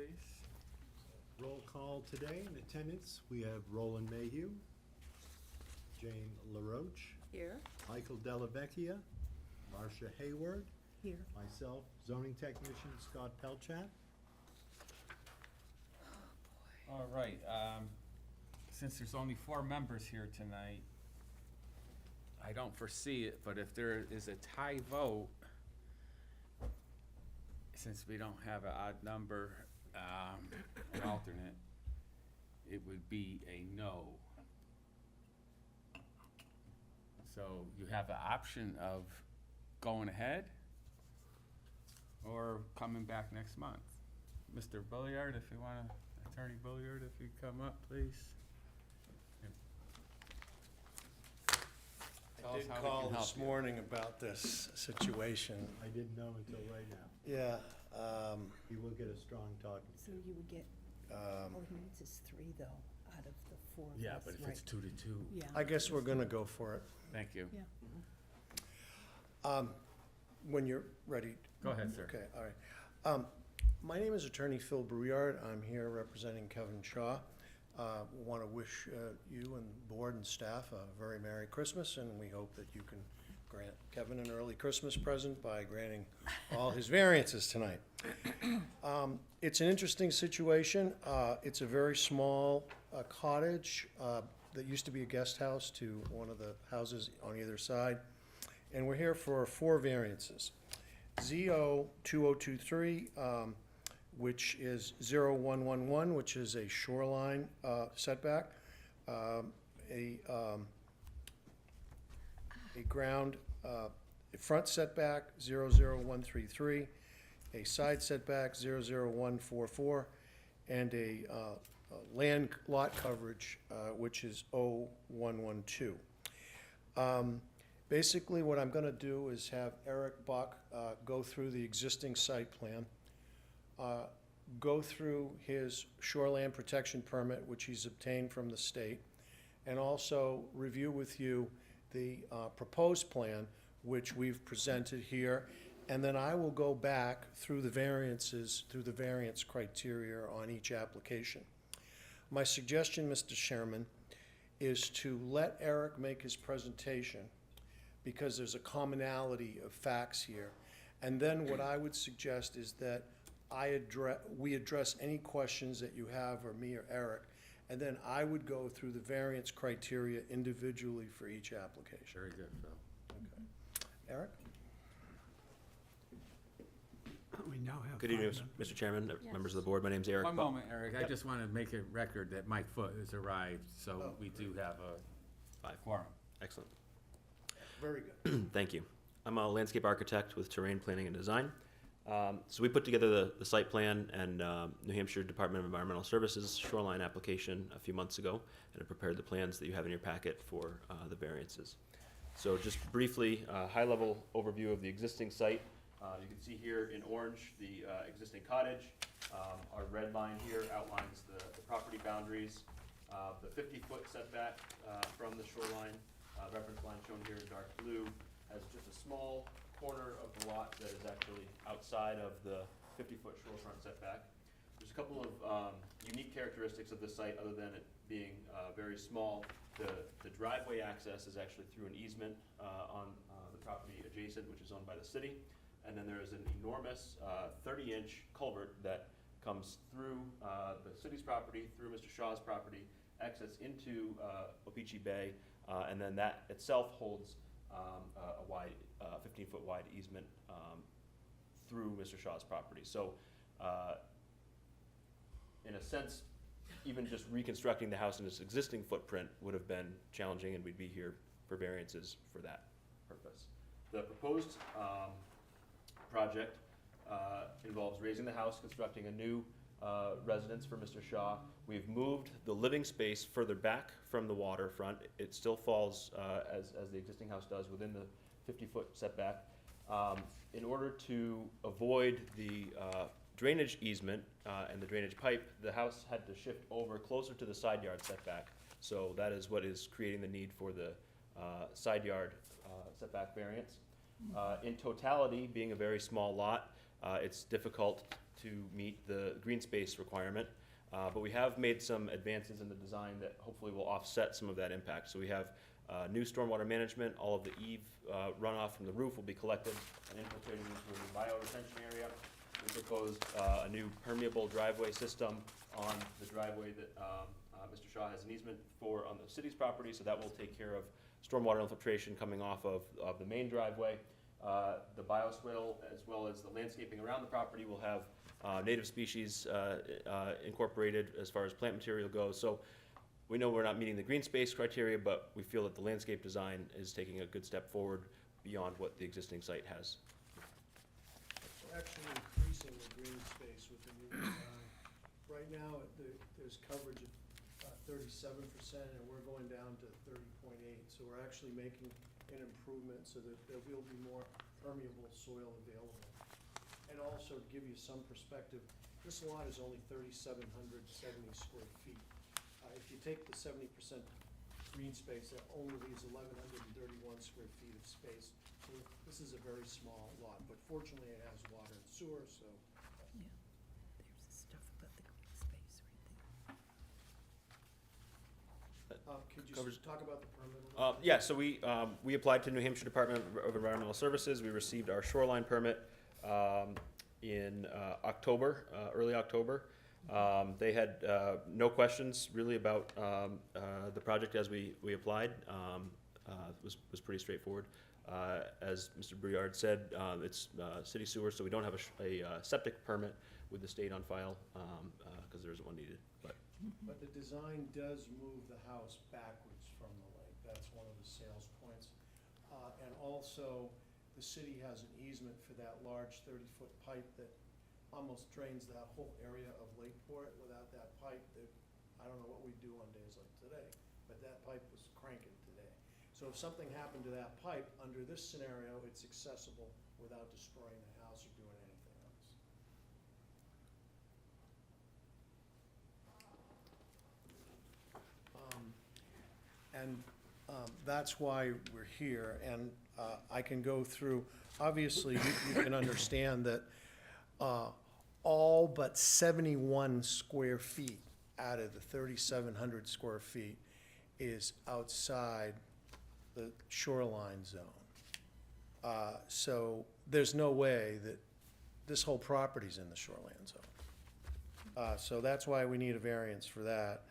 please. Roll call today. In attendance, we have Roland Mayhew, Jane LaRoche, Here. Michael Dellavecchia, Marcia Hayward, Here. myself, zoning technician Scott Pelchat. All right, since there's only 4 members here tonight, I don't foresee it, but if there is a tie vote, since we don't have an odd number, an alternate, it would be a no. So you have the option of going ahead or coming back next month. Mr. Bulliard, if you wanna, Attorney Bulliard, if you come up, please. Tell I us did how we call can help this you. morning about this situation. I didn't know until right now. Yeah, You will get a strong talking So you would get, ordinance is 3 though, out of the 4 of us, Yeah, but if it's right? 2 to 2, Yeah. I guess we're gonna go for it. thank you. Yeah. When you're ready. Go ahead, sir. Okay, all right. My name is Attorney Phil Brouillard. I'm here representing Kevin Shaw. Want to wish you and the board and staff a very Merry Christmas, and we hope that you can grant Kevin an early Christmas present by granting all his variances tonight. It's an interesting situation. It's a very small cottage that used to be a guest house to one of the houses on either side. And we're here for 4 variances. ZO 2023, which is 0111, which is a shoreline setback, a ground, a front setback 00133, a side setback 00144, and a land lot coverage, which is 0112. Basically, what I'm gonna do is have Eric Buck go through the existing site plan, go through his shoreline protection permit, which he's obtained from the state, and also review with you the proposed plan, which we've presented here. And then I will go back through the variances, through the variance criteria on each application. My suggestion, Mr. Chairman, is to let Eric make his presentation, because there's a commonality of facts here. And then what I would suggest is that we address any questions that you have, or me or Eric, and then I would go through the variance criteria individually for each application. Very good, Phil. Okay. Eric? We now have Good evening, 5 members. Mr. Chairman, Yes. members of the board. My name's Eric. One Buck. moment, Eric, I Yep. just want to make a record that Mike Foot has arrived, so Oh, we do have a 5. quorum. Excellent. Very good. Thank you. I'm a landscape architect with Terrain Planning and Design. So we put together the site plan and New Hampshire Department of Environmental Services shoreline application a few months ago, and have prepared the plans that you have in your packet for the variances. So just briefly, high-level overview of the existing site. You can see here in orange the existing cottage. Our red line here outlines the property boundaries. The 50-foot setback from the shoreline, reference line shown here in dark blue, has just a small corner of the lot that is actually outside of the 50-foot shorefront setback. There's a couple of unique characteristics of the site other than it being very small. The driveway access is actually through an easement on the property adjacent, which is owned by the city. And then there is an enormous 30-inch culvert that comes through the city's property, through Mr. Shaw's property, exits into Opeechee Bay, and then that itself holds a wide, 15-foot wide easement through Mr. Shaw's property. So, in a sense, even just reconstructing the house in its existing footprint would have been challenging, and we'd be here for variances for that purpose. The proposed project involves raising the house, constructing a new residence for Mr. Shaw. We've moved the living space further back from the waterfront. It still falls, as the existing house does, within the 50-foot setback. In order to avoid the drainage easement and the drainage pipe, the house had to shift over closer to the side yard setback. So that is what is creating the need for the side yard setback variance. In totality, being a very small lot, it's difficult to meet the green space requirement. But we have made some advances in the design that hopefully will offset some of that impact. So we have new stormwater management. All of the eave runoff from the roof will be collected and infiltrated into a new bioretention area. We proposed a new permeable driveway system on the driveway that Mr. Shaw has an easement for on the city's property, so that will take care of stormwater infiltration coming off of the main driveway. The bioswale, as well as the landscaping around the property, will have native species incorporated as far as plant material goes. So we know we're not meeting the green space criteria, but we feel that the landscape design is taking a good step forward beyond what the existing site has. We're actually increasing the green space with the new design. Right now, there's coverage of 37%, and we're going down to 30.8. So we're actually making an improvement so that there will be more permeable soil available. And also, to give you some perspective, this lot is only 3,770 square feet. If you take the 70% green space, that only leaves 1,131 square feet of space. So this is a very small lot, but fortunately it has water and sewer, so. Yeah, there's the stuff about the green space right there. Could you Covers- talk about the permit a little bit? Yeah, so we applied to New Hampshire Department of Environmental Services. We received our shoreline permit in October, early October. They had no questions really about the project as we applied. It was pretty straightforward. As Mr. Briard said, it's city sewer, so we don't have a septic permit with the state on file because there isn't one needed. But the design does move the house backwards from the lake. That's one of the sales points. And also, the city has an easement for that large 30-foot pipe that almost drains that whole area of Lakeport. Without that pipe, I don't know what we'd do on days like today, but that pipe was cranking today. So if something happened to that pipe, under this scenario, it's accessible without destroying the house or doing anything else. That's why we're here, and I can go through, obviously, you can understand that all but 71 square feet out of the 3,700 square feet is outside the shoreline zone. So there's no way that this whole property's in the shoreline zone. So that's why we need a variance for that.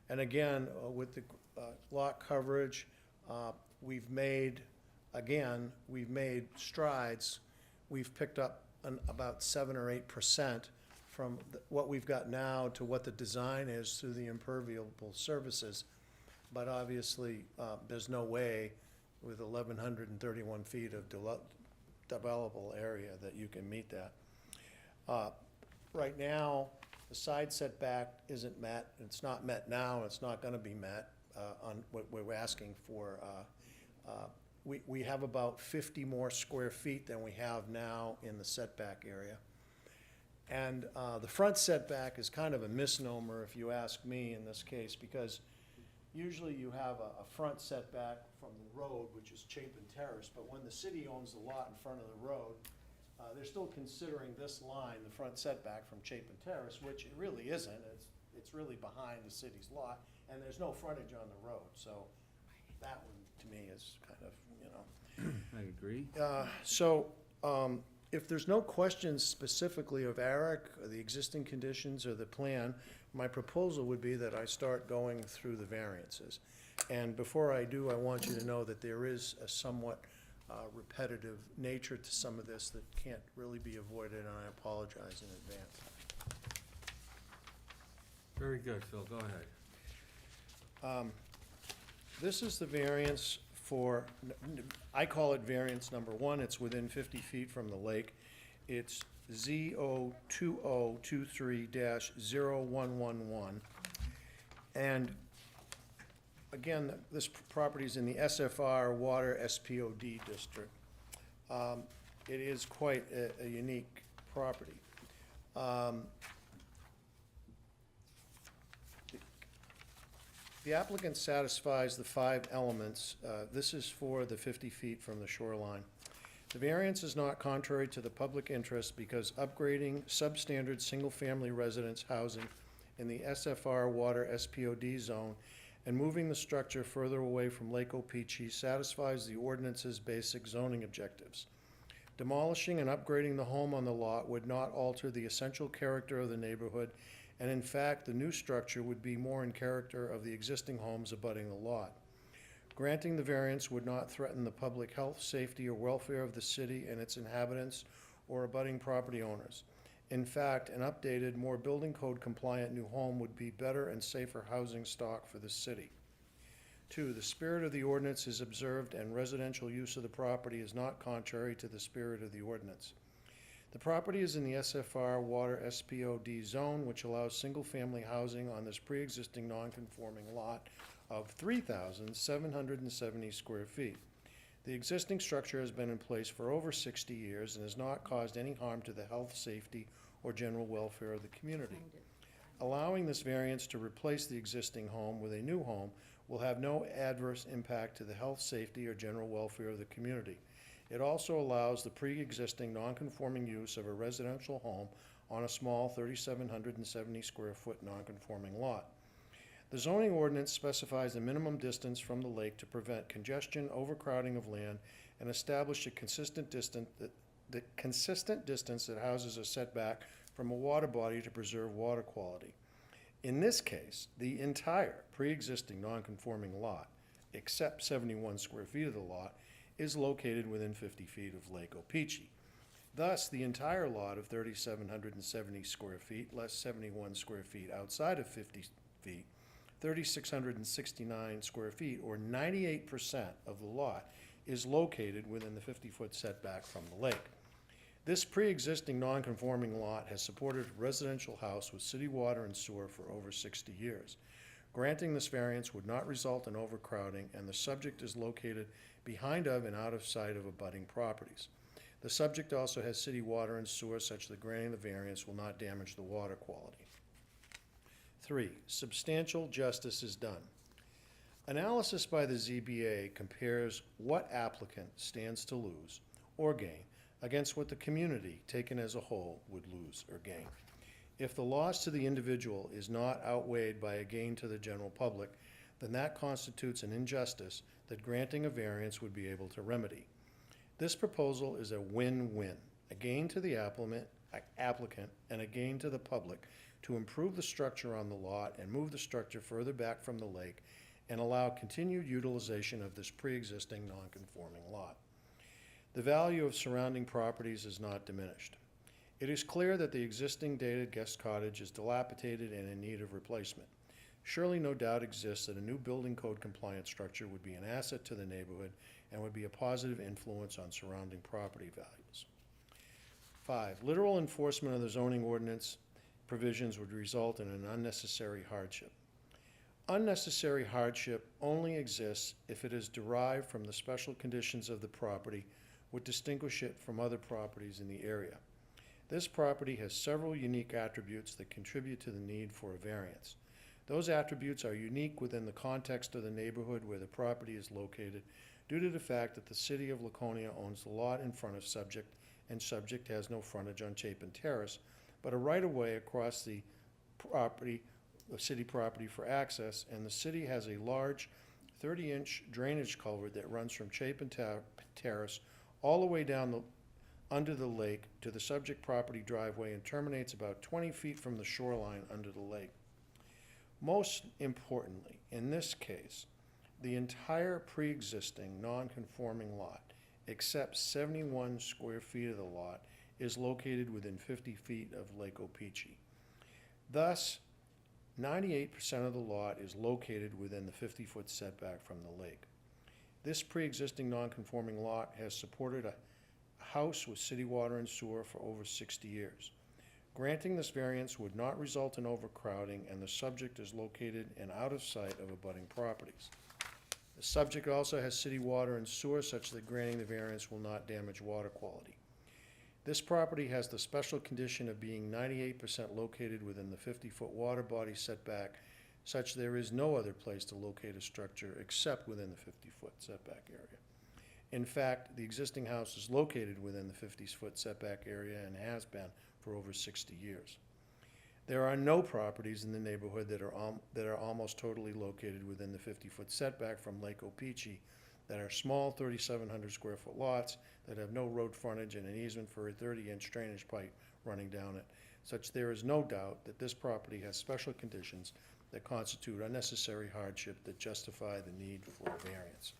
And again, with the lot coverage, we've made strides. We've picked up about 7 or 8% from what we've got now to what the design is through the impermeable surfaces. But obviously, there's no way with 1,131 feet of developable area that you can meet that. Right now, the side setback isn't met. It's not met now. It's not going to be met on what we're asking for. We have about 50 more square feet than we have now in the setback area. And the front setback is kind of a misnomer, if you ask me, in this case, because usually you have a front setback from the road, which is Chapin Terrace, but when the city owns the lot in front of the road, they're still considering this line, the front setback from Chapin Terrace, which it really isn't. It's really behind the city's lot, and there's no frontage on the road, so that one, to me, is kind of, I agree. If there's no questions specifically of Eric, or the existing conditions, or the plan, my proposal would be that I start going through the variances. And before I do, I want you to know that there is a somewhat repetitive nature to some of this that can't really be avoided, and I apologize in advance. Very good, Phil, go ahead. This is the variance for, I call it variance number 1. It's within 50 feet from the lake. It's Z02023-0111. And again, this property is in the SFR Water SPOD district. It is quite a unique property. The applicant satisfies the 5 elements. This is for the 50 feet from the shoreline. The variance is not contrary to the public interest because upgrading substandard single-family residence housing in the SFR Water SPOD zone and moving the structure further away from Lake Opeechee satisfies the ordinance's basic zoning objectives. Demolishing and upgrading the home on the lot would not alter the essential character of the neighborhood, and in fact, the new structure would be more in character of the existing homes abutting the lot. Granting the variance would not threaten the public health, safety, or welfare of the city and its inhabitants or abutting property owners. In fact, an updated, more building code compliant new home would be better and safer housing stock for the city. 2, the spirit of the ordinance is observed and residential use of the property is not contrary to the spirit of the ordinance. The property is in the SFR Water SPOD zone, which allows single-family housing on this pre-existing non-conforming lot of 3,770 square feet. The existing structure has been in place for over 60 years and has not caused any harm to the health, safety, or general welfare of the community. Allowing this variance to replace the existing home with a new home will have no adverse impact to the health, safety, or general welfare of the community. It also allows the pre-existing non-conforming use of a residential home on a small 3,770 square foot non-conforming lot. The zoning ordinance specifies a minimum distance from the lake to prevent congestion, overcrowding of land, and establish a consistent distance that houses are set back from a water body to preserve water quality. In this case, the entire pre-existing non-conforming lot, except 71 square feet of the lot, is located within 50 feet of Lake Opeechee. Thus, the entire lot of 3,770 square feet, less 71 square feet outside of 50 feet, 3,669 square feet, or 98% of the lot, is located within the 50-foot setback from the lake. This pre-existing non-conforming lot has supported a residential house with city water and sewer for over 60 years. Granting this variance would not result in overcrowding, and the subject is located behind of and out of sight of abutting properties. The subject also has city water and sewer such that granting the variance will not damage the water quality. 3, substantial justice is done. Analysis by the ZBA compares what applicant stands to lose or gain against what the community, taken as a whole, would lose or gain. If the loss to the individual is not outweighed by a gain to the general public, then that constitutes an injustice that granting a variance would be able to remedy. This proposal is a win-win, a gain to the applicant and a gain to the public to improve the structure on the lot and move the structure further back from the lake and allow continued utilization of this pre-existing non-conforming lot. The value of surrounding properties is not diminished. It is clear that the existing dated guest cottage is dilapidated and in need of replacement. Surely no doubt exists that a new building code compliant structure would be an asset to the neighborhood and would be a positive influence on surrounding property values. 5, literal enforcement of the zoning ordinance provisions would result in an unnecessary hardship. Unnecessary hardship only exists if it is derived from the special conditions of the property which distinguish it from other properties in the area. This property has several unique attributes that contribute to the need for a variance. Those attributes are unique within the context of the neighborhood where the property is located due to the fact that the city of Laconia owns the lot in front of subject, and subject has no frontage on Chapin Terrace, but a right-of-way across the property, the city property for access, and the city has a large 30-inch drainage culvert that runs from Chapin Terrace all the way down under the lake to the subject property driveway and terminates about 20 feet from the shoreline under the lake. Most importantly, in this case, the entire pre-existing non-conforming lot, except 71 square feet of the lot, is located within 50 feet of Lake Opeechee. Thus, 98% of the lot is located within the 50-foot setback from the lake. This pre-existing non-conforming lot has supported a house with city water and sewer for over 60 years. Granting this variance would not result in overcrowding, and the subject is located and out of sight of abutting properties. The subject also has city water and sewer such that granting the variance will not damage water quality. This property has the special condition of being 98% located within the 50-foot water body setback, such there is no other place to locate a structure except within the 50-foot setback area. In fact, the existing house is located within the 50-foot setback area and has been for over 60 years. There are no properties in the neighborhood that are almost totally located within the 50-foot setback from Lake Opeechee that are small 3,700 square foot lots that have no road frontage and an easement for a 30-inch drainage pipe running down it. Such there is no doubt that this property has special conditions that constitute unnecessary hardship that justify the need for variance.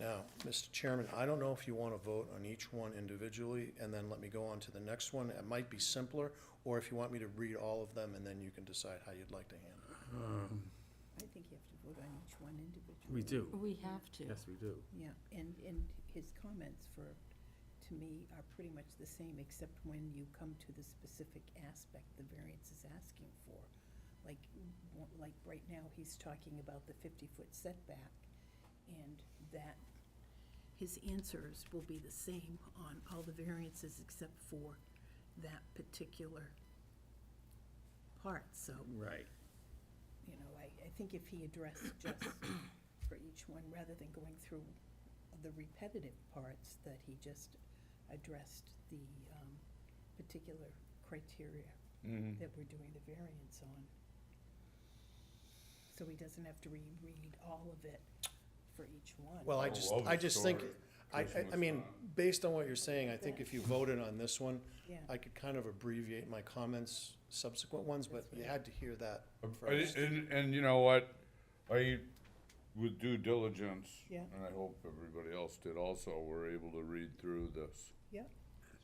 Now, Mr. Chairman, I don't know if you want to vote on each one individually and then let me go on to the next one. It might be simpler, or if you want me to read all of them and then you can decide how you'd like to handle it. I think you have to vote on each one individually. We do. We have to. Yes, we do. Yeah, and his comments to me, are pretty much the same, except when you come to the specific aspect the variance is asking for. Like right now, he's talking about the 50-foot setback, and that his answers will be the same on all the variances except for that particular part, so. Right. You know, I think if he addressed just for each one, rather than going through the repetitive parts, that he just addressed the particular criteria that we're doing the variance on. So he doesn't have to reread all of it for each one. Well, I just think, I Christmas mean, time. based on what you're saying, I think if you voted on this one, Yeah. I could kind of abbreviate my comments, subsequent ones, but you had to hear that I- first. And you know what, with due diligence, Yeah. and I hope everybody else did also, were able to read through this. Yeah,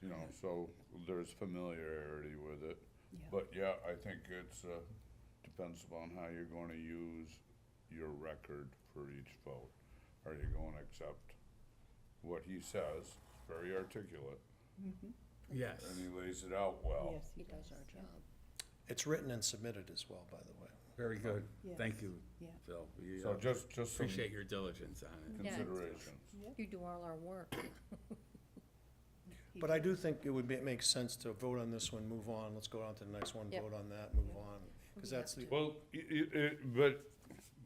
You know, so there's familiarity with it. yeah. But yeah, I think it's, depends upon how you're gonna use your record for each vote. Are you gonna accept what he says, very articulate, Yes. and he lays it out well? Yes, He does our yeah. job. It's written and submitted as well, by the way. Very good. Yes. Thank you, Yeah. Phil. We So just some appreciate your diligence on it. Yeah. considerations. You do all our work. But I do think it would make sense to vote on this one, move on, let's go on to the next one, Yep. vote on that, move Yeah. on. Because We that's have the, Well, but,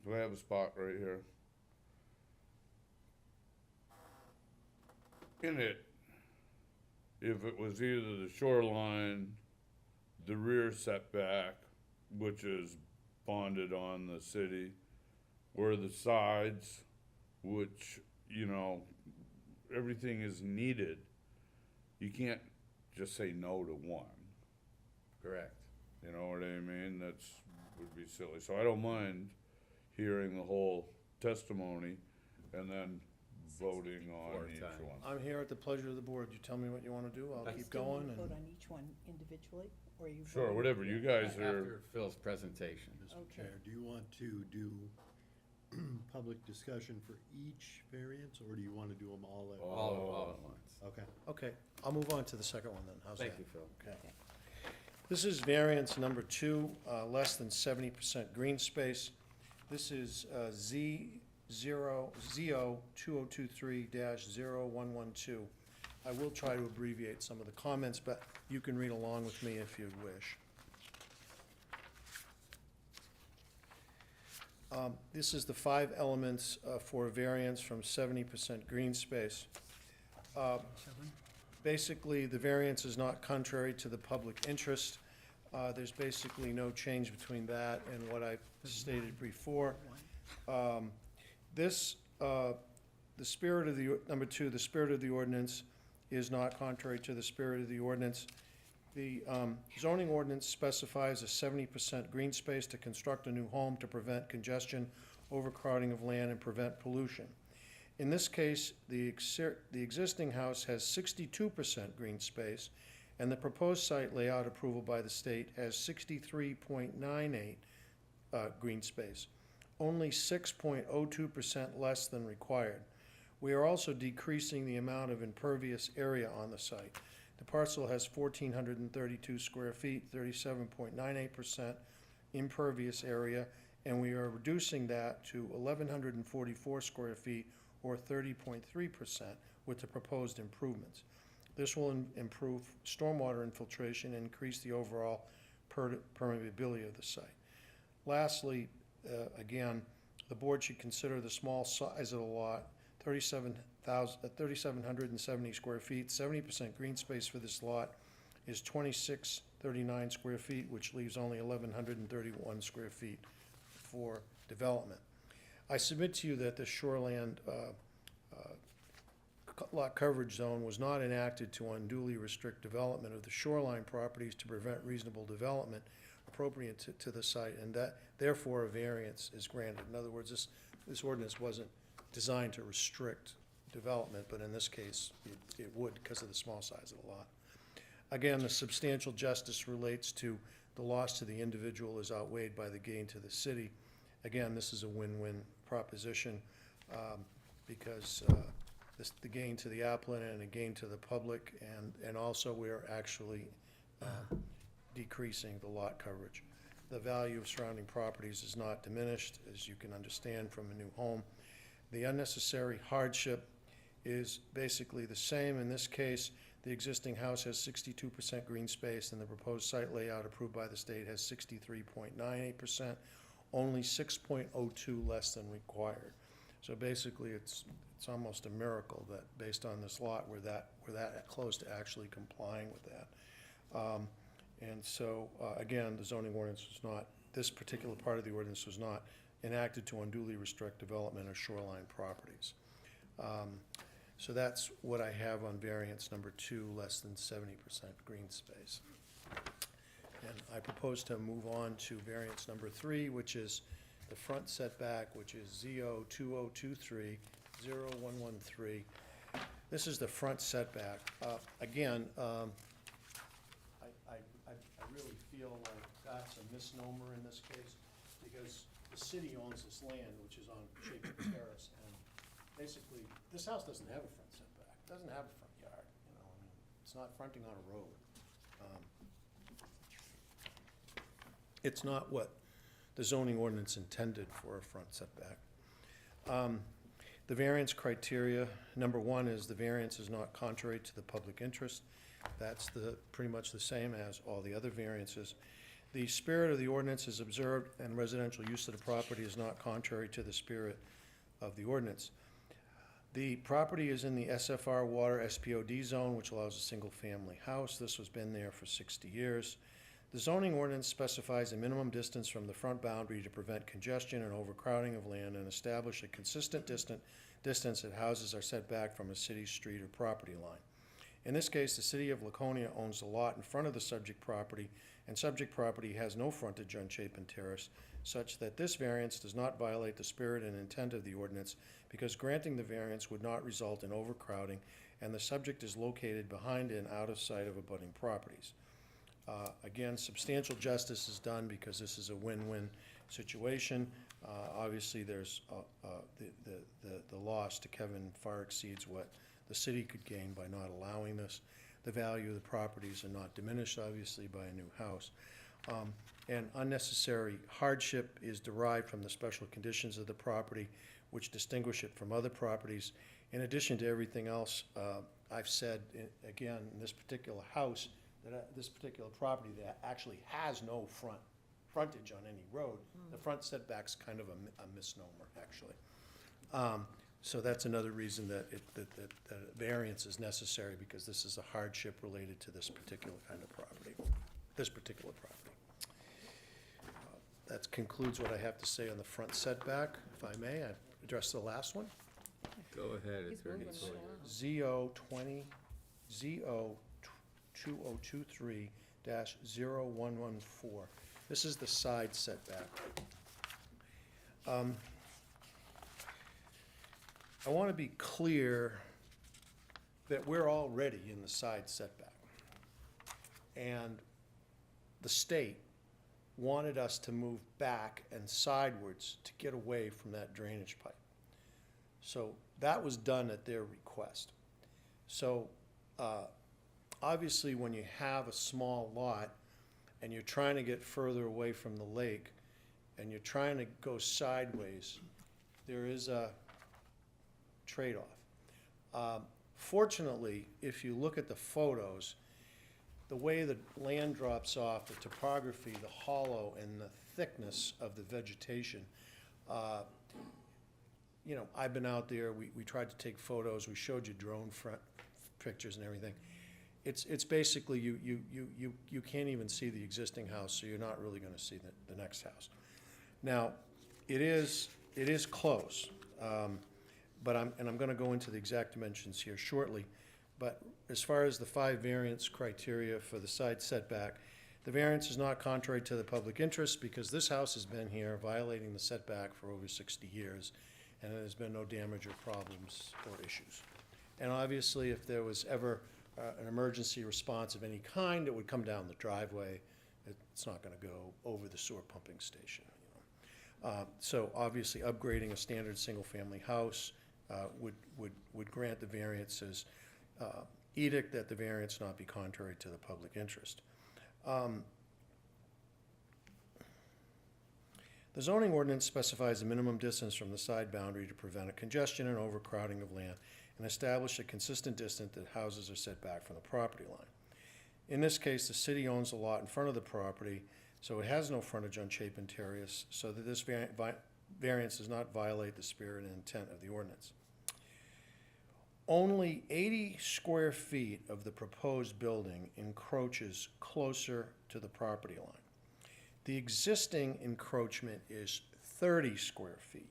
do I have a spot right here? In it, if it was either the shoreline, the rear setback, which is bonded on the city, or the sides, which, you know, everything is needed, you can't just say no to one. Correct. You know what I mean? Would be silly. So I don't mind hearing the whole testimony and then voting on Fourth each time. one. I'm here at the pleasure of the board. You tell me what you want to do, I'll You keep still going need to vote and, on each one individually, or you? Sure, vote- whatever, you guys are, After Phil's presentation. Mr. Okay. Chair, do you want to do public discussion for each variance, or do you want to do them all at? All at once. Okay. okay, I'll move on to the second one then, how's that? Thank you, Phil. Okay. This is variance number 2, less than 70% green space. This is ZO 2023-0112. I will try to abbreviate some of the comments, but you can read along with me if you'd wish. This is the 5 elements for a variance from 70% green space. Basically, the variance is not contrary to the public interest. There's basically no change between that and what I stated before. The spirit of the, number 2, the spirit of the ordinance is not contrary to the spirit of the ordinance. The zoning ordinance specifies a 70% green space to construct a new home to prevent congestion, overcrowding of land, and prevent pollution. In this case, the existing house has 62% green space, and the proposed site layout approval by the state has 63.98 green space, only 6.02% less than required. We are also decreasing the amount of impervious area on the site. The parcel has 1,432 square feet, 37.98% impervious area, and we are reducing that to 1,144 square feet, or 30.3%, with the proposed improvements. This will improve stormwater infiltration and increase the overall permeability of the site. Lastly, again, the board should consider the small size of the lot, 3,770 square feet. 70% green space for this lot is 2,639 square feet, which leaves only 1,131 square feet for development. I submit to you that the shoreland lot coverage zone was not enacted to unduly restrict development of the shoreline properties to prevent reasonable development appropriate to the site, and that therefore a variance is granted. In other words, this ordinance wasn't designed to restrict development, but in this case, it would because of the small size of the lot. Again, the substantial justice relates to the loss to the individual is outweighed by the gain to the city. Again, this is a win-win proposition because the gain to the applicant and a gain to the public, and also we're actually decreasing the lot coverage. The value of surrounding properties is not diminished, as you can understand from a new home. The unnecessary hardship is basically the same. In this case, the existing house has 62% green space, and the proposed site layout approved by the state has 63.98%, only 6.02 less than required. So basically, it's almost a miracle that based on this lot, we're that close to actually complying with that. And so, again, the zoning ordinance was not, this particular part of the ordinance was not enacted to unduly restrict development of shoreline properties. So that's what I have on variance number 2, less than 70% green space. And I propose to move on to variance number 3, which is the front setback, which is ZO2023-0113. This is the front setback. Again, I really feel like that's a misnomer in this case, because the city owns this land, which is on Shaker Terrace, and basically, this house doesn't have a front setback, it doesn't have a front yard, you know, I mean, it's not fronting on a road. It's not what the zoning ordinance intended for a front setback. The variance criteria, number 1 is the variance is not contrary to the public interest. That's pretty much the same as all the other variances. The spirit of the ordinance is observed, and residential use of the property is not contrary to the spirit of the ordinance. The property is in the SFR Water SPOD zone, which allows a single-family house. This has been there for 60 years. The zoning ordinance specifies a minimum distance from the front boundary to prevent congestion and overcrowding of land and establish a consistent distance that houses are set back from a city street or property line. In this case, the city of Laconia owns the lot in front of the subject property, and subject property has no frontage on Chapin Terrace, such that this variance does not violate the spirit and intent of the ordinance, because granting the variance would not result in overcrowding, and the subject is located behind and out of sight of abutting properties. Again, substantial justice is done because this is a win-win situation. Obviously, there's the loss to Kevin far exceeds what the city could gain by not allowing this. The value of the properties are not diminished, obviously, by a new house. And unnecessary hardship is derived from the special conditions of the property, which distinguish it from other properties. In addition to everything else I've said, again, in this particular house, this particular property that actually has no frontage on any road, the front setback's kind of a misnomer, actually. So that's another reason that a variance is necessary, because this is a hardship related to this particular kind of property, this particular property. That concludes what I have to say on the front setback. If I may, I address the last one. Go ahead, He's Attorney moving Sawyer. along. ZO2023-0114. This is the side setback. I want to be clear that we're already in the side setback. And the state wanted us to move back and sidewards to get away from that drainage pipe. So that was done at their request. So obviously, when you have a small lot and you're trying to get further away from the lake and you're trying to go sideways, there is a trade-off. Fortunately, if you look at the photos, the way the land drops off, the topography, the hollow, and the thickness of the vegetation, you know, I've been out there, we tried to take photos, we showed you drone front pictures and everything. It's basically, you can't even see the existing house, so you're not really gonna see the next house. Now, it is close, but I'm gonna go into the exact dimensions here shortly. But as far as the 5 variance criteria for the side setback, the variance is not contrary to the public interest because this house has been here violating the setback for over 60 years, and there's been no damage or problems or issues. And obviously, if there was ever an emergency response of any kind, it would come down the driveway. It's not gonna go over the sewer pumping station, you know. So obviously, upgrading a standard single-family house would grant the variances. Edict that the variance not be contrary to the public interest. The zoning ordinance specifies a minimum distance from the side boundary to prevent a congestion and overcrowding of land and establish a consistent distance that houses are set back from the property line. In this case, the city owns the lot in front of the property, so it has no frontage on Chapin Terrace, so that this variance does not violate the spirit and intent of the ordinance. Only 80 square feet of the proposed building encroaches closer to the property line. The existing encroachment is 30 square feet.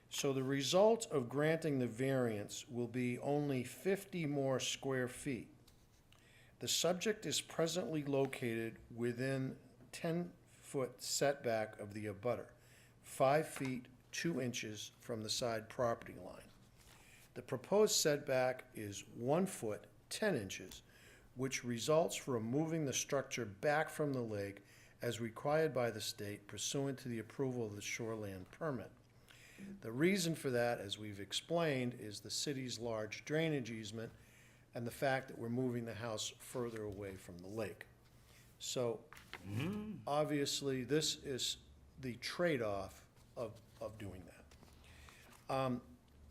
So the result of granting the variance will be only 50 more square feet. The subject is presently located within 10-foot setback of the abutter, 5 feet 2 inches from the side property line. The proposed setback is 1 foot 10 inches, which results from moving the structure back from the lake as required by the state pursuant to the approval of the shoreland permit. The reason for that, as we've explained, is the city's large drainage easement and the fact that we're moving the house further away from the lake. So, obviously, this is the trade-off of doing that.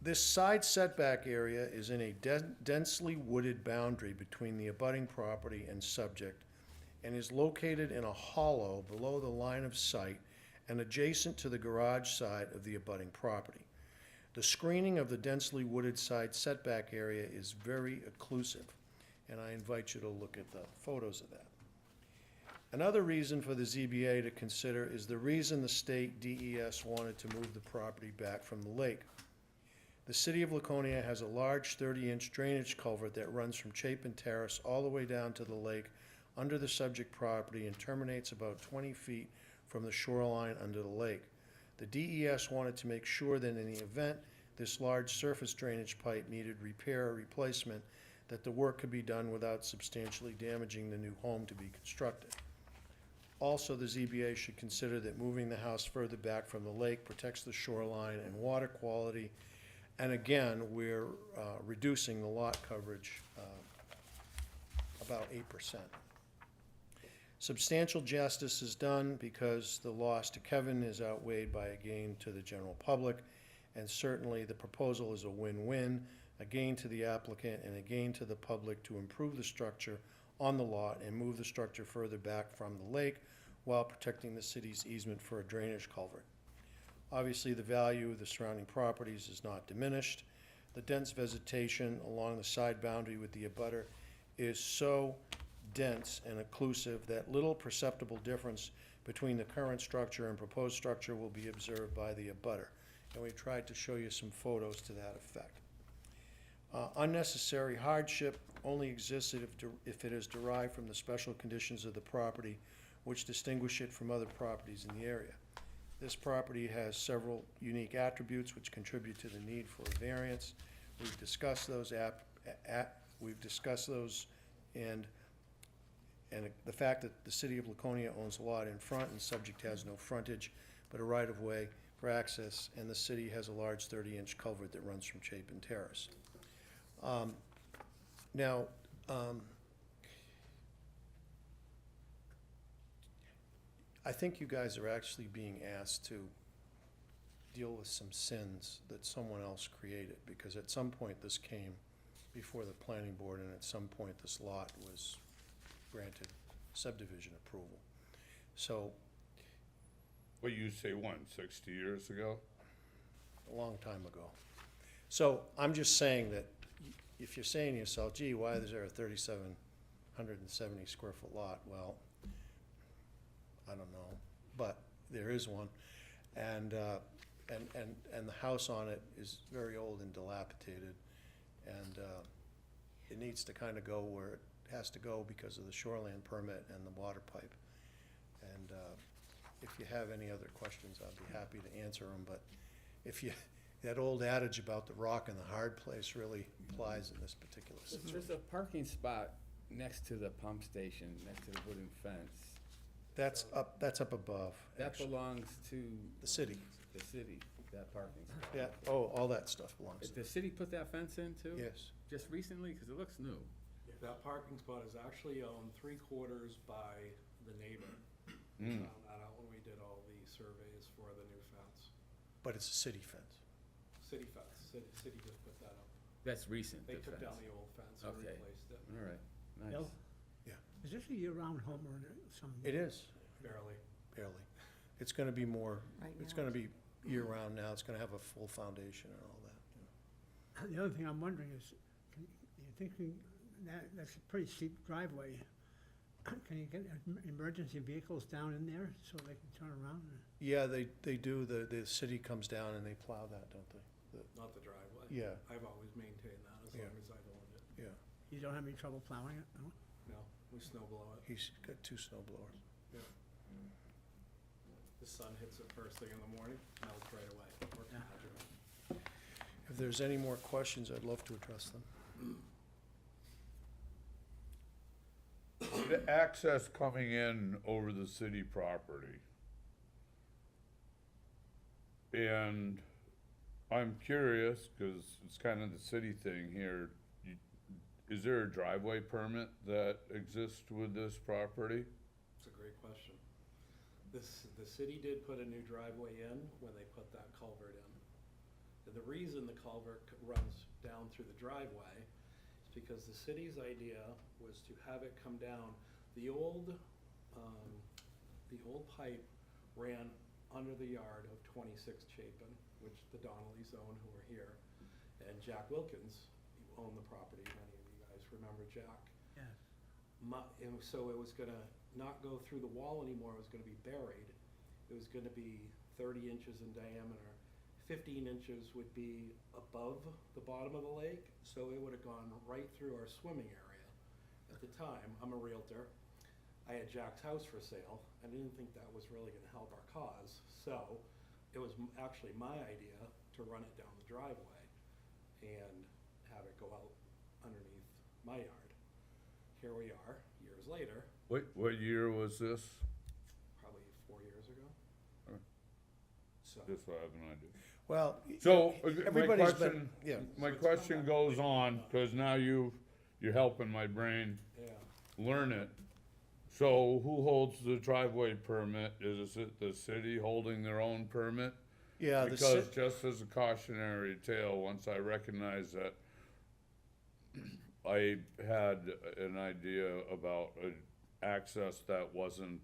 This side setback area is in a densely wooded boundary between the abutting property and subject and is located in a hollow below the line of sight and adjacent to the garage side of the abutting property. The screening of the densely wooded side setback area is very occlusive, and I invite you to look at the photos of that. Another reason for the ZBA to consider is the reason the state DES wanted to move the property back from the lake. The city of Laconia has a large 30-inch drainage culvert that runs from Chapin Terrace all the way down to the lake under the subject property and terminates about 20 feet from the shoreline under the lake. The DES wanted to make sure that in the event this large surface drainage pipe needed repair or replacement, that the work could be done without substantially damaging the new home to be constructed. Also, the ZBA should consider that moving the house further back from the lake protects the shoreline and water quality. And again, we're reducing the lot coverage about 8%. Substantial justice is done because the loss to Kevin is outweighed by a gain to the general public, and certainly the proposal is a win-win, a gain to the applicant and a gain to the public to improve the structure on the lot and move the structure further back from the lake while protecting the city's easement for a drainage culvert. Obviously, the value of the surrounding properties is not diminished. The dense vegetation along the side boundary with the abutter is so dense and occlusive that little perceptible difference between the current structure and proposed structure will be observed by the abutter. And we tried to show you some photos to that effect. Unnecessary hardship only exists if it is derived from the special conditions of the property which distinguish it from other properties in the area. This property has several unique attributes which contribute to the need for a variance. We've discussed those and the fact that the city of Laconia owns a lot in front and subject has no frontage but a right-of-way for access, and the city has a large 30-inch culvert that runs from Chapin Terrace. I think you guys are actually being asked to deal with some sins that someone else created, because at some point this came before the planning board, and at some point this lot was granted subdivision approval. So, What you say, 60 years ago? a long time ago. So I'm just saying that if you're saying to yourself, gee, why is there a 3,770 square foot lot? Well, I don't know, but there is one. And the house on it is very old and dilapidated. And it needs to kind of go where it has to go because of the shoreline permit and the water pipe. And if you have any other questions, I'd be happy to answer them. But if you, that old adage about the rock and the hard place really applies in this particular situation. There's a parking spot next to the pump station, next to the wooden fence. That's up above, That actually. belongs to The city. the city, that parking spot. Yeah, all that stuff belongs to Did the city put that fence in too? Yes. Just recently, because it looks new. That parking spot is actually owned 3/4 by the neighbor. Mm. Found that out when we did all the surveys for the new fence. But it's a city fence. City fence, city just put that up. That's recent, They the took fence. down the old fence and Okay. replaced it, All right, nice. Bill? Yeah. Is this a year-round home or some? It is, barely. barely. It's gonna be more, Right it's now gonna be year-round now. It's gonna have a full foundation and all that. you know. The other thing I'm wondering is, you thinking that's a pretty steep driveway. Can you get emergency vehicles down in there so they can turn around? Yeah, they do. The city comes down and they plow that, don't they? Not the driveway. Yeah, I've always maintained that as Yeah. long as I've owned it. yeah. You don't have any trouble plowing it, no? No, we snow blow it. He's got 2 snow blowers. The sun hits it first thing in the morning, melts right away. Works Yeah. magic. If there's any more questions, I'd love to address them. The access coming in over the city property. And I'm curious, cause it's kind of the city thing here, is there a driveway permit that exists with this property? It's a great question. The city did put a new driveway in when they put that culvert in. And the reason the culvert runs down through the driveway is because the city's idea was to have it come down. The old pipe ran under the yard of 26 Chapin, which the Donnellys own, who are here. And Jack Wilkins owned the property, many of you guys remember Jack. Yeah. And so it was gonna not go through the wall anymore, it was gonna be buried. It was gonna be 30 inches in diameter. 15 inches would be above the bottom of the lake, so it would have gone right through our swimming area. At the time, I'm a realtor, I had Jack's house for sale, I didn't think that was really gonna help our cause, so it was actually my idea to run it down the driveway and have it go out underneath my yard. Here we are, years later, What year was this? probably 4 years ago. Alright. So, Just so I have an idea. Well, So, my everybody's been, question, yeah. my So it's question come goes back. on, cause now you're helping my brain yeah, learn it. So who holds the driveway permit? Is it the city holding their own permit? Yeah, the Because ci- just as a cautionary tale, once I recognized that I had an idea about access that wasn't,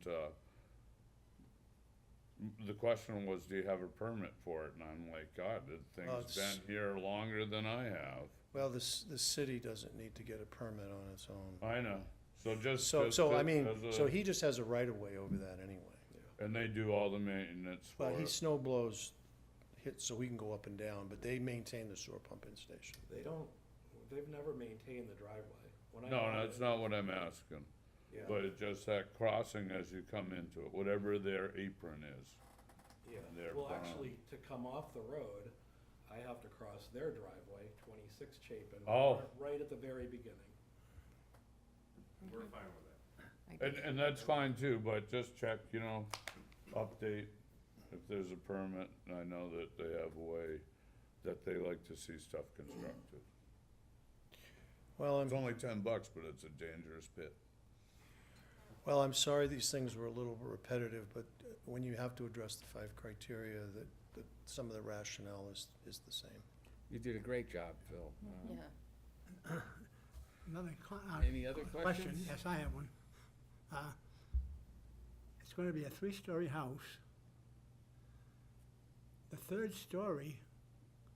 the question was, do you have a permit for it? And I'm like, God, the thing's it's- been here longer than I have. well, the city doesn't need to get a permit on its own. I know, so just. So I mean, as a- so he just has a right of way over that anyway. And they do all the maintenance for Well, he it. snow blows hit so we can go up and down, but they maintain the sewer pumping station. they don't, they've never maintained the driveway. When I No, bought that's it- not what I'm asking. Yeah, But it's just that crossing as you come into it, whatever their apron is. yeah. they're Well, brown. actually, to come off the road, I have to cross their driveway, 26 Chapin. Oh. Right at the very beginning. We're fine with I that. guess. And that's fine too, but just check, update if there's a permit. And I know that they have a way that they like to see stuff constructed. Well, It's only $10, but it's a dangerous pit. I'm sorry these things were a little repetitive, but when you have to address the 5 criteria, that some of the rationale is the same. You did a great job, Phil. Yeah, Another Any other question, questions? yes, I have one. It's gonna be a 3-story house. The 3rd story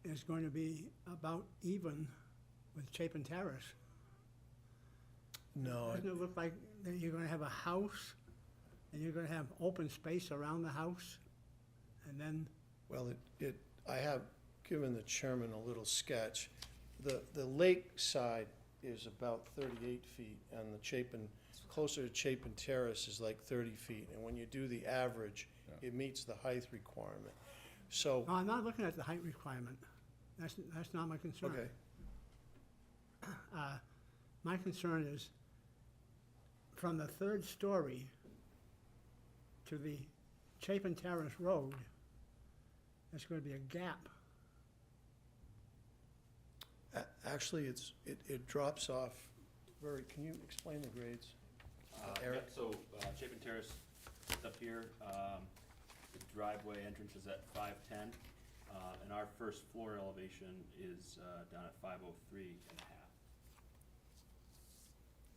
is going to be about even with Chapin Terrace. No, Doesn't it look like that you're gonna have a house, and you're gonna have open space around the house, and then, well, I have given the chairman a little sketch. The lake side is about 38 feet, and the Chapin, closer to Chapin Terrace is like 30 feet. And when you do the average, it meets the height requirement. So, no, I'm not looking at the height requirement. That's not my concern. okay, My concern is from the third story to the Chapin Terrace Road, there's gonna be a gap. actually, it drops off very, can you explain the grades? Eric? So Chapin Terrace is up here. The driveway entrance is at 510. And our first floor elevation is down at 503 and a half.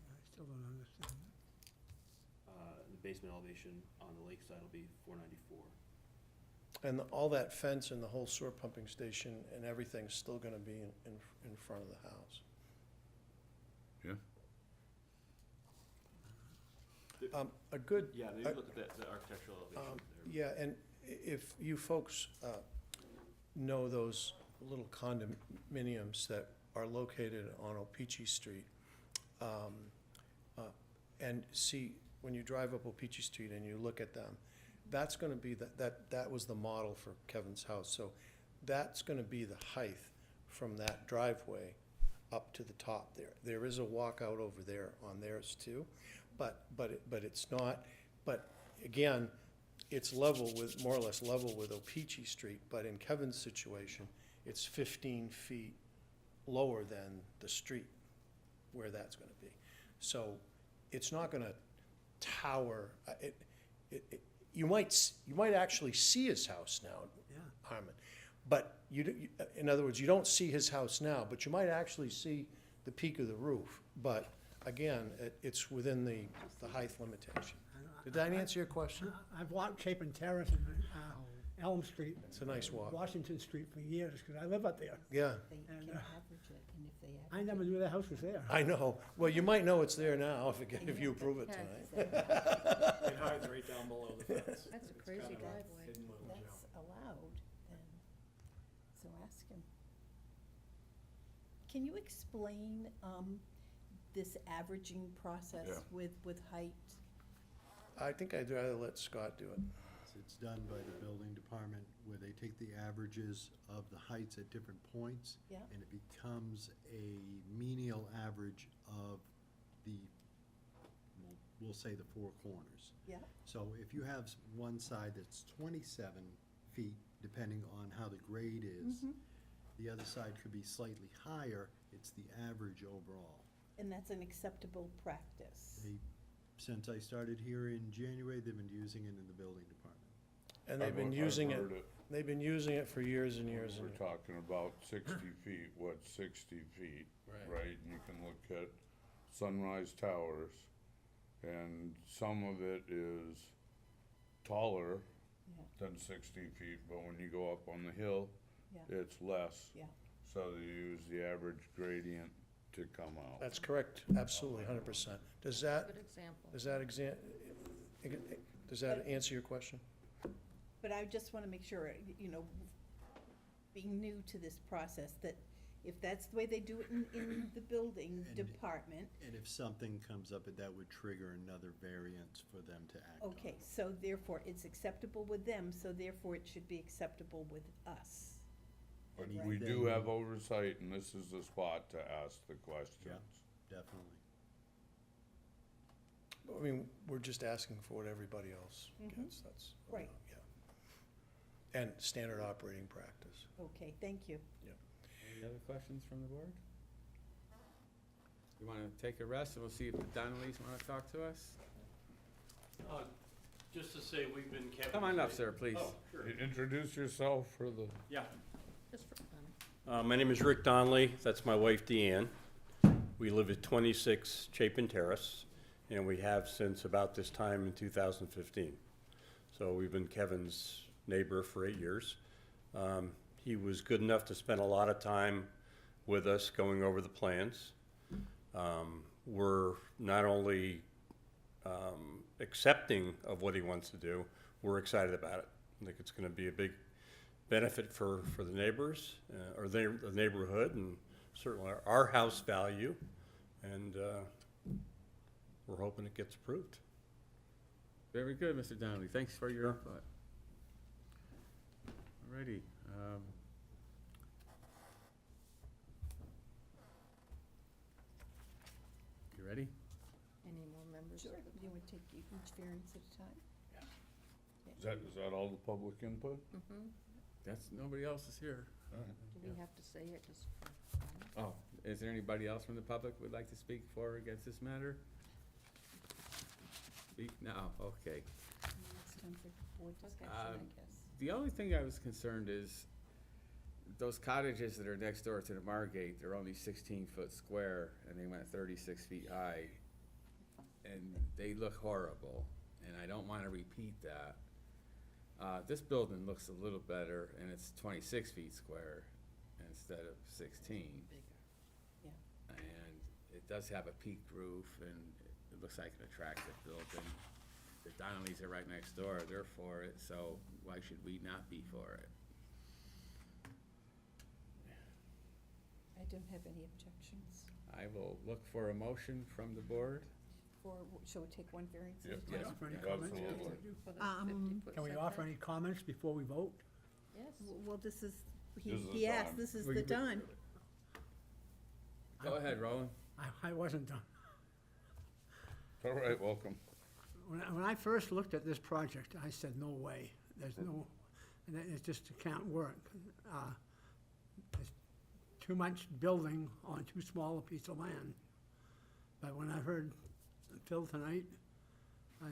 I still don't understand. The basement elevation on the lake side will be 494. And all that fence and the whole sewer pumping station and everything's still gonna be in front of the house. A good, Yeah, maybe look at the architectural elevation there. yeah, and if you folks know those little condominiums that are located on Opeachy Street, and see, when you drive up Opeachy Street and you look at them, that's gonna be, that was the model for Kevin's house. So that's gonna be the height from that driveway up to the top there. There is a walkout over there on theirs too, but it's not, but again, it's level with, more or less level with Opeachy Street, but in Kevin's situation, it's 15 feet lower than the street where that's gonna be. So it's not gonna tower, you might actually see his house now, Yeah. Harmon. But in other words, you don't see his house now, but you might actually see the peak of the roof. But again, it's within the height limitation. Did that answer your question? I've walked Chapin Terrace and Elm Street, It's a nice walk. Washington Street for years, because I live up there. Yeah, They can And, average it, and if they I average never knew the house was there. I know. Well, you might know it's there now if you approve it tonight. It hides right down below the fence. That's a It's crazy kind of a driveway. hidden little gem. That's allowed, then, so ask him. Can you explain, this averaging process Yeah. with height? I think I'd rather let Scott do it. It's done by the building department where they take the averages of the heights at different points. Yeah. And it becomes a menial average of the, we'll say the four corners. Yeah, So if you have one side that's 27 feet, depending on how the grade is, the other side could be slightly higher, it's the average overall. and that's an acceptable practice. Since I started here in January, they've been using it in the building department. And they've been I've using it, heard they've been using it for years and years and We're years. talking about 60 feet, what's 60 feet, right? And you can look at Sunrise Towers, and some of it is taller Yeah. than 60 feet, but when you go up on the hill, Yeah. it's less. Yeah. So they use the average gradient to come out. That's correct, absolutely, 100%. Does that, Good example. does that answer your question? But I just wanna make sure, being new to this process, that if that's the way they do it in the building And- department, And if something comes up, that would trigger another variance for them to act on. okay, so therefore it's acceptable with them, so therefore it should be acceptable with us. But Anything- we do have oversight, and this is the spot to ask the questions. Definitely. I mean, we're just asking for what everybody else gets, that's. Right. Yeah. And standard operating practice. Okay, thank you. Any other questions from the board? You wanna take a rest, and we'll see if the Donnellys wanna talk to us? Just to say, we've been Kevin. Come on up, sir, please. Oh, sure. Introduce yourself for the, Yeah. Just for fun. My name is Rick Donnelly. That's my wife Deanne. We live at 26 Chapin Terrace, and we have since about this time in 2015. So we've been Kevin's neighbor for 8 years. He was good enough to spend a lot of time with us going over the plans. We're not only accepting of what he wants to do, we're excited about it. I think it's going to be a big benefit for the neighbors, or the neighborhood, and certainly our house value, and we're hoping it gets approved. Very good, Mr. Donnelly. Thanks for your input. Alrighty. You ready? Any more members? Sure. Do you want to take each variance at a time? Is that all the public input? That's, nobody else is here. All right. Do we have to say it just for? Oh, is there anybody else from the public would like to speak for or against this matter? Speak now, okay. It's time for board discussion, I guess. The only thing I was concerned is, those cottages that are next door to the Margate, they're only 16-foot square, and they went 36 feet high, and they look horrible, and I don't want to repeat that. This building looks a little better, and it's 26 feet square instead of 16. Bigger, yeah. And it does have a peaked roof, and it looks like an attractive building. The Donnellys are right next door, they're for it, so why should we not be for it? I don't have any objections. I will look for a motion from the board. Shall we take one variance at a Yep. time? Offer any Yeah, comments? absolutely. Can we offer any comments before we vote? Yes. Well, this is, This is the he asked, time. this is We- the we- done. Go ahead, Roland. I wasn't done. All right, welcome. When I first looked at this project, I said, no way, there's no, and it just can't work. There's too much building on too small a piece of land. But when I heard Phil tonight, I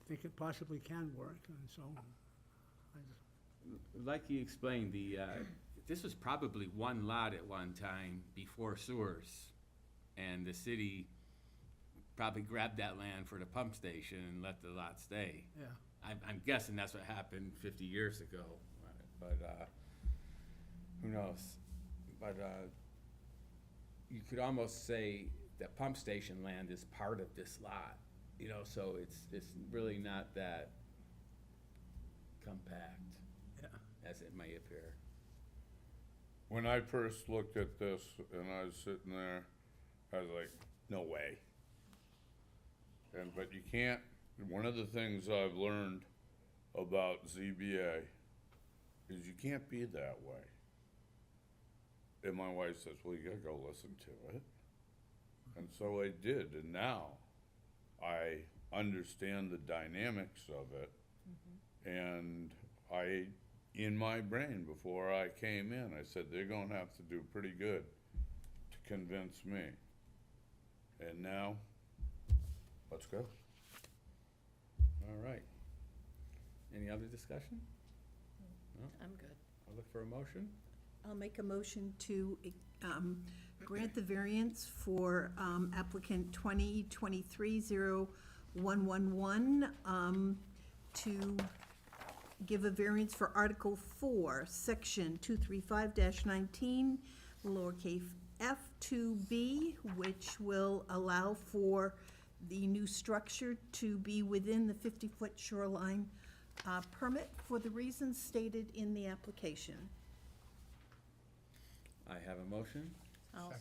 think it possibly can work, and so I just, Like he explained, this was probably one lot at one time before sewers. And the city probably grabbed that land for the pump station and let the lot stay. yeah. I'm guessing that's what happened 50 years ago, but who knows? But you could almost say that pump station land is part of this lot, you know, so it's really not that compact Yeah. as it may appear. When I first looked at this and I was sitting there, I was like, no way. But you can't, one of the things I've learned about ZBA is you can't be that way. And my wife says, well, you gotta go listen to it. And so I did, and now I understand the dynamics of it. And in my brain, before I came in, I said, they're gonna have to do pretty good to convince me. And now, let's go. All right. Any other discussion? I'm good. I'll look for a motion. I'll make a motion to grant the variance for applicant 2023-0111 to give a variance for Article 4, Section 235-19, lowercase f2b, which will allow for the new structure to be within the 50-foot shoreline permit for the reasons stated in the application. I have a motion. I'll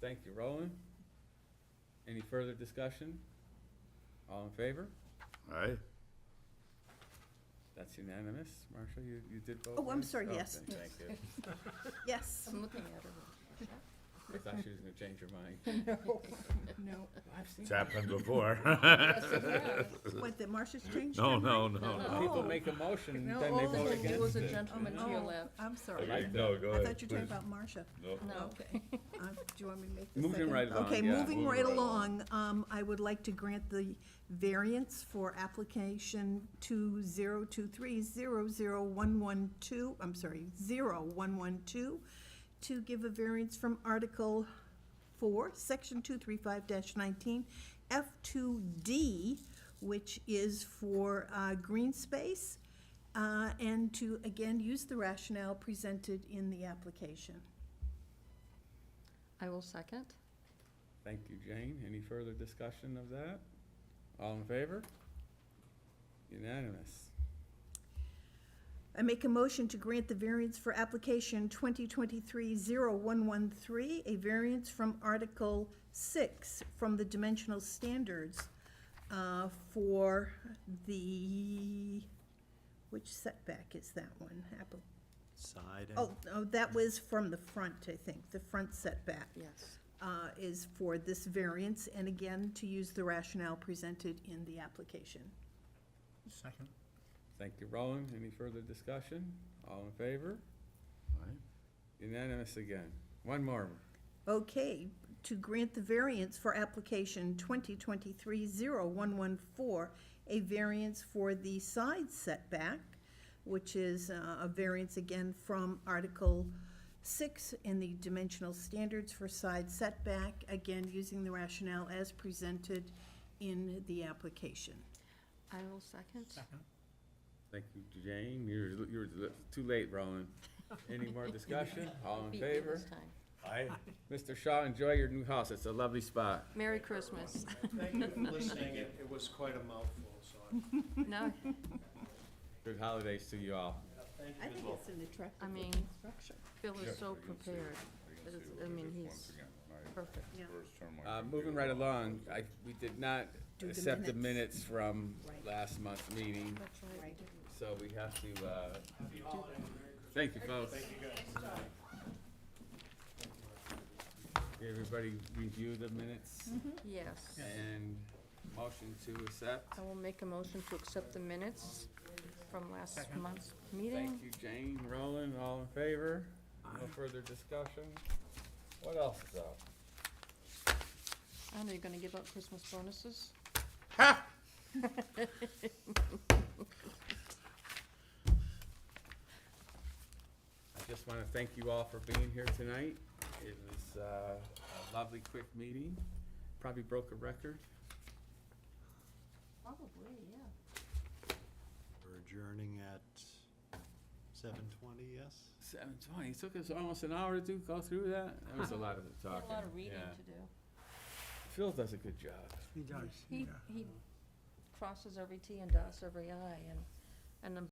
Thank you, Roland. Any further discussion? All in favor? Aye. That's unanimous. Marcia, you did vote? Oh, I'm yes? sorry, Oh, yes. Thank you. Yes. I'm looking at her. I thought she was gonna change her mind. No. I've seen It's happened before. What, that Marcia's changed? No, her no, mind? no, no. People Oh. make a motion, No, then they oh, vote there against There was a it. gentleman to your Oh, left. I'm sorry. No, go I ahead, thought you were talking please. about Marcia. No. No. Okay. Do you want me to make the Moving second? right along, Okay, yeah, moving moving right right along, I would like to grant the variance for application 2023-00112, I'm sorry, 0112, to give a variance from Article 4, Section 235-19, F2D, which is for green space, and to, again, use the rationale presented in the application. I will second. Thank you, Jane. Any further discussion of that? All in favor? Unanimous. I make a motion to grant the variance for application 2023-0113, a variance from Article 6 from the dimensional standards for the, which setback is that one? Side. Oh, that was from the front, I think, the front setback. Yes. Is for this variance, and again, to use the rationale presented in the application. Second. Thank you, Roland. Any further discussion? All in favor? Unanimous again. One more. Okay, to grant the variance for application 2023-0114, a variance for the side setback, which is a variance again from Article 6 in the dimensional standards for side setback, again, using the rationale as presented in the application. I will second. Second. Thank you, Jane. You're too late, Roland. Any more discussion? All in Beat me favor? this time. Aye. Mr. Shaw, enjoy your new house. It's a lovely spot. Merry Christmas. Thank you for listening. It was quite a mouthful, so No, Good holidays to you all. thank I you as think well. it's an attractive I mean, looking structure. Bill is so prepared. I mean, he's perfect. Yeah. Moving right along, we did not Do the accept the minutes. minutes from Right. last month's meeting, That's right. so we have to, thank you, folks. Everybody review the minutes Yes. and motion to accept. I will make a motion to accept the minutes from last Second. month's meeting. Thank you, Jane, Roland, all in favor? No further discussion? What else is up? I know you're gonna give out Christmas bonuses. I just want to thank you all for being here tonight. It was a lovely, quick meeting. Probably broke a record. Probably, yeah. We're adjourning at 7:20, yes? 7:20. It took us almost an hour to go through that. That was a lot of Got talking. a lot of reading Yeah. to do. Phil does a good job. He does. He does. crosses every T and dots every I, and I'm